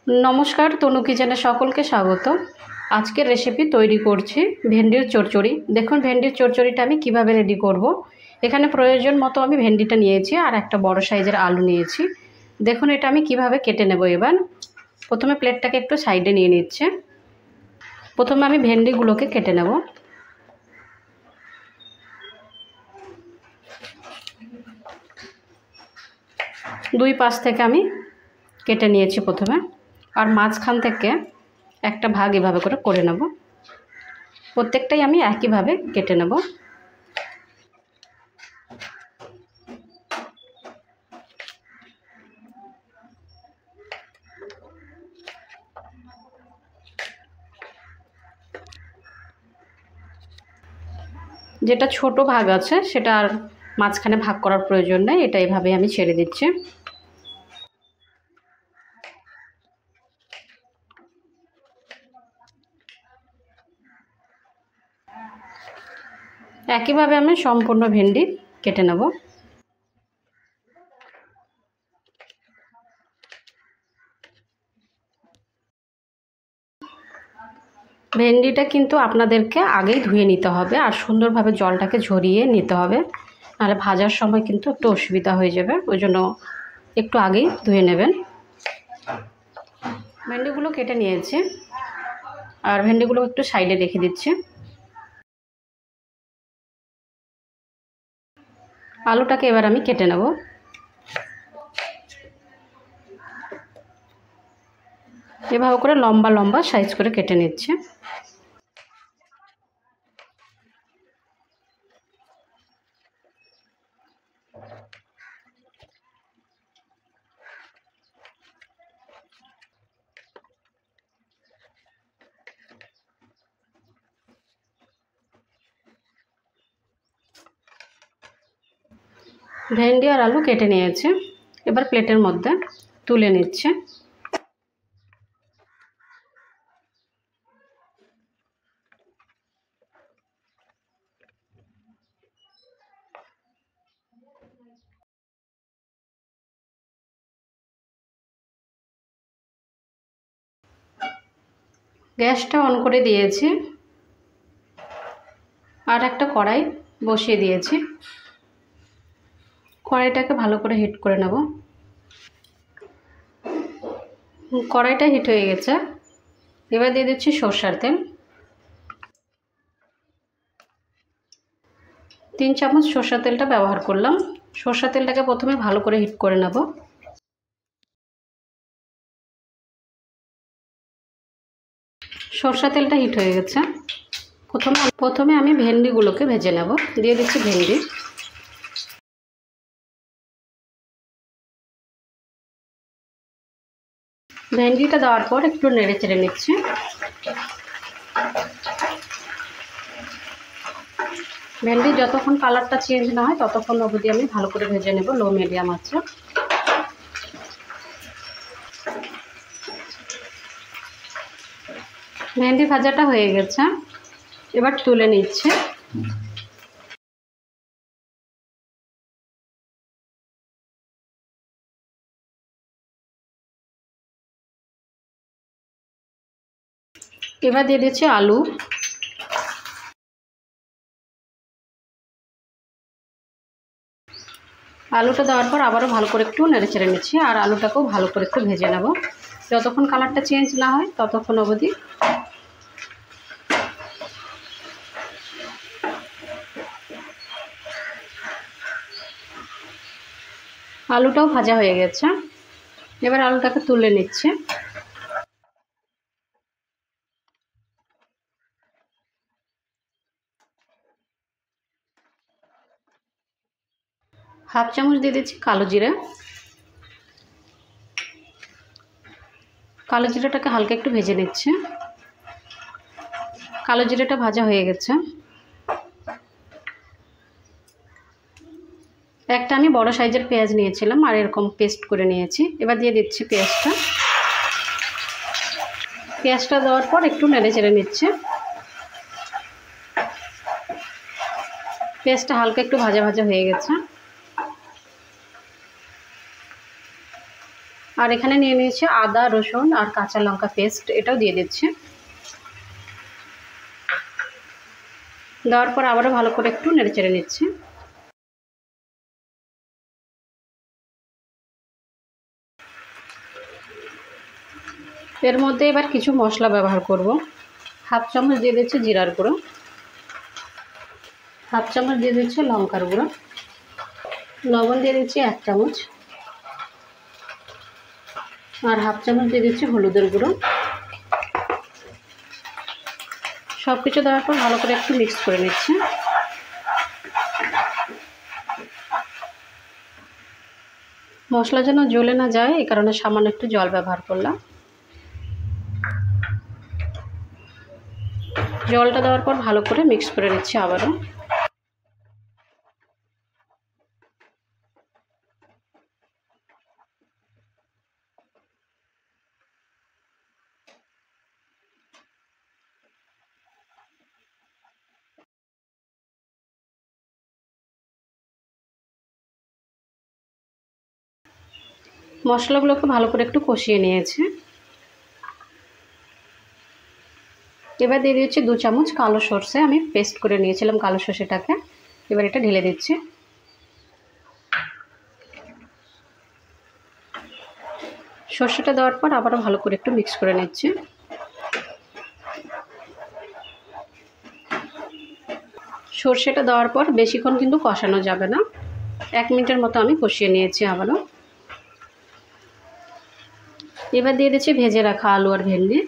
नमस्कार तनु किचेने सकलके स्वागत। आजकेर रेसिपि तैरी करछि भेंडिर चड़चड़ी। देखुन भेंडिर चड़चड़ीटा आमि किभाबे रेडी करब। एखाने प्रयोजन मतो आमि भेंडिटा नियेछि और एकटा बड़ साइजेर आलू नियेछि। देखुन एटा आमि किभाबे केटे नेब। एबार प्रथमे प्लेटटाके एकटु साइडे निये निচ্ছি। प्रथमे आमि भेंडिगुलोके केटे नेब। दुई पाश थेके आमि केटे निয়েছি प्रथमे और माझखान थेके একটা ভাগ এভাবে করে নেব। প্রত্যেকটাই আমি একই ভাবে কেটে নেব। যেটা ছোট ভাগ আছে সেটা আর মাঝখানে ভাগ করার প্রয়োজন নেই, এটা এইভাবে আমি ছেড়ে দিচ্ছি। একইভাবে আমি সম্পূর্ণ ভেন্ডি কেটে নেব। ভেন্ডিটা কিন্তু আপনাদেরকে আগেই ধুয়ে নিতে হবে আর সুন্দরভাবে জলটাকে ঝরিয়ে নিতে হবে, নাহলে ভাজার সময় কিন্তু একটু অসুবিধা হয়ে যাবে। ওই জন্য একটু আগেই ধুয়ে নেবেন। ভেন্ডিগুলো কেটে নিয়েছি আর ভেন্ডিগুলো একটু সাইডে রেখে দিচ্ছি। আলুটাকে এবার আমি কেটে নেব। এভাবে করে লম্বা লম্বা সাইজ করে কেটে নিচ্ছি। ভেন্ডি আর আলু কেটে নিয়েছি, এবার প্লেটের মধ্যে তুলে নিচ্ছে। গ্যাসটা অন করে দিয়েছি আর একটা কড়াই বসিয়ে দিয়েছি। কড়াইটাকে ভালো করে হিট করে নেব। কড়াইটা হিট হয়ে গেছে, এবার দিয়ে দিচ্ছি সরষের তেল। 3 চামচ সরষের তেলটা ব্যবহার করলাম। সরষের তেলটাকে প্রথমে ভালো করে হিট করে নেব। সরষের তেলটা হিট হয়ে গেছে, প্রথমে আমি ভেন্ডিগুলোকে ভেজে নেব। দিয়ে দিচ্ছি ভেন্ডি। ভেন্ডিটা দেওয়ার পর একটু নেড়ে চেড়ে নিচ্ছি। ভেন্ডি যতক্ষণ কালারটা চেঞ্জ না হয় ততক্ষণ অবধি আমি ভালো করে ভেজে নেব লো মিডিয়াম আঁচে। ভেন্ডি ভাজাটা হয়ে গেছে, এবার তুলে নিচ্ছি। এবার দিয়ে দিচ্ছি আলু। আলুটা দেওয়ার পর আবারও ভালো করে একটু নেড়ে চেড়ে নিচ্ছি আর আলুটাকেও ভালো করে একটু ভেজে নেব। যতক্ষণ কালারটা চেঞ্জ না হয় ততক্ষণ অবধি। আলুটাও ভাজা হয়ে গেছে, এবার আলুটাকে তুলে নিচ্ছে। হাফ চামচ দিয়ে দিচ্ছি কালো জিরা। কালো জিরাটাকে হালকা একটু ভেজে নিচ্ছে। কালো জিরাটা ভাজা হয়ে গেছে। একটা আমি বড় সাইজের পেঁয়াজ নিয়েছিলাম আর এরকম পেস্ট করে নিয়েছি। এবার দিয়ে দিচ্ছি পেঁয়াজটা। পেঁয়াজটা দেওয়ার পর একটু নেড়ে চেড়ে নিচ্ছে। পেঁয়াজটা হালকা একটু ভাজা ভাজা হয়ে গেছে। আর এখানে নিয়ে নিয়েছি আদা রসুন আর কাঁচা লঙ্কা পেস্ট, এটাও দিয়ে দিচ্ছি। দেওয়ার পর আবারও ভালো করে একটু নেড়েচেড়ে নিচ্ছি। এর মধ্যে এবার কিছু মশলা ব্যবহার করব। হাফ চামচ দিয়ে দিচ্ছি জিরার গুঁড়ো, হাফ চামচ দিয়ে দিচ্ছি লঙ্কার গুঁড়ো, লবণ দিয়ে দিচ্ছি 1 চামচ, আর হাফ চামচ দিয়ে দিচ্ছি হলুদের গুঁড়ো। সব কিছু দেওয়ার পর ভালো করে একটু মিক্স করে নিচ্ছি। মশলা যেন জ্বলে না যায় এই কারণে সামান্য একটু জল ব্যবহার করলাম। জলটা দেওয়ার পর ভালো করে মিক্স করে নিচ্ছি আবারও। মশলাগুলোকে ভালো করে একটু কষিয়ে নিয়েছি। এবার দিয়ে দিচ্ছি 2 চামচ কালো সর্ষে, আমি পেস্ট করে নিয়েছিলাম কালো সর্ষেটাকে। এবার এটা ঢেলে দিচ্ছি। সর্ষেটা দেওয়ার পর আবারও ভালো করে একটু মিক্স করে নিচ্ছি। সর্ষেটা দেওয়ার পর বেশিক্ষণ কিন্তু কষানো যাবে না, 1 মিনিটের মতো আমি কষিয়ে নিয়েছি আবারও। এবার দিয়ে দিচ্ছি ভেজে রাখা আলু আর ভেন্ডি।